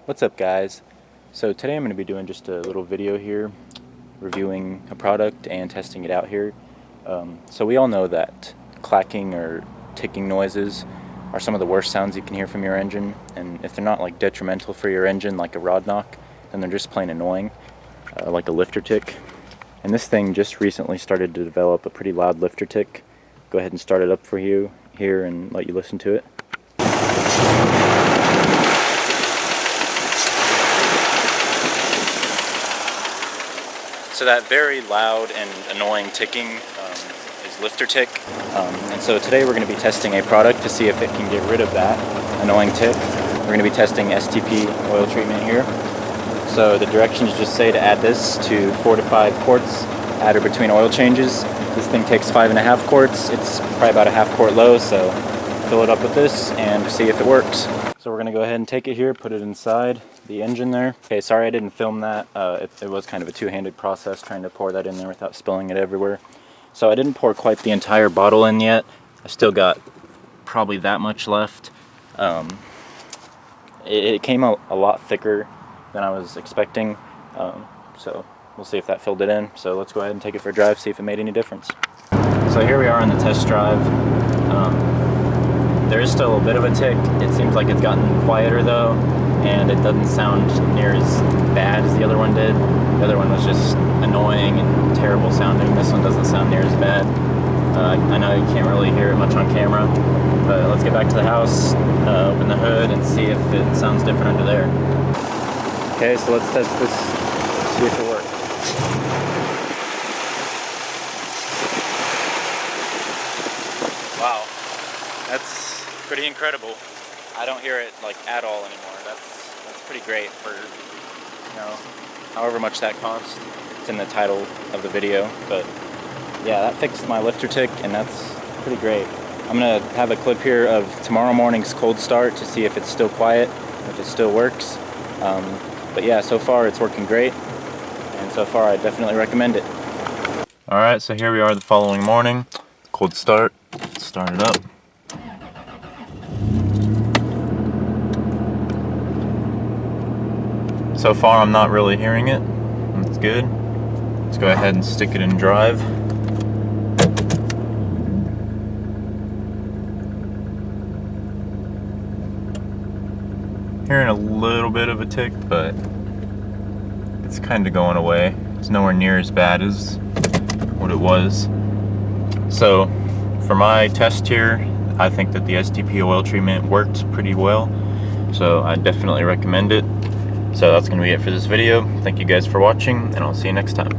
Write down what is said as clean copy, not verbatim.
What's up, guys? So today I'm going to be doing just a little video here reviewing a product and testing it out here. So we all know that clacking or ticking noises are some of the worst sounds you can hear from your engine, and if they're not like detrimental for your engine like a rod knock, then they're just plain annoying, like a lifter tick. And this thing just recently started to develop a pretty loud lifter tick. Go ahead and start it up for you here and let you listen to it. So that very loud and annoying ticking is lifter tick. And so today we're going to be testing a product to see if it can get rid of that annoying tick. We're going to be testing STP oil treatment here. So the directions just say to add this to 4 to 5 quarts at or between oil changes. This thing takes 5.5 quarts. It's probably about a half quart low, so fill it up with this and see if it works. So we're going to go ahead and take it here, put it inside the engine there. Okay, sorry I didn't film that. It was kind of a two-handed process trying to pour that in there without spilling it everywhere. So I didn't pour quite the entire bottle in yet. I still got probably that much left. It came out a lot thicker than I was expecting. So we'll see if that filled it in. So let's go ahead and take it for a drive, see if it made any difference. So here we are on the test drive. There is still a bit of a tick. It seems like it's gotten quieter though, and it doesn't sound near as bad as the other one did. The other one was just annoying and terrible sounding. This one doesn't sound near as bad. I know you can't really hear it much on camera, but let's get back to the house, open the hood, and see if it sounds different under there. Okay, so let's test this, see if it works. Wow, that's pretty incredible. I don't hear it like at all anymore. That's pretty great for, you know, however much that cost. It's in the title of the video, but yeah, that fixed my lifter tick, and that's pretty great. I'm gonna have a clip here of tomorrow morning's cold start to see if it's still quiet, if it still works. But yeah, so far it's working great, and so far I definitely recommend it. Alright, so here we are the following morning. Cold start. Start it up. So far I'm not really hearing it. That's good. Let's go ahead and stick it in drive. Hearing a little bit of a tick, but it's kind of going away. It's nowhere near as bad as what it was. So for my test here, I think that the STP oil treatment worked pretty well. So I definitely recommend it. So that's going to be it for this video. Thank you guys for watching, and I'll see you next time.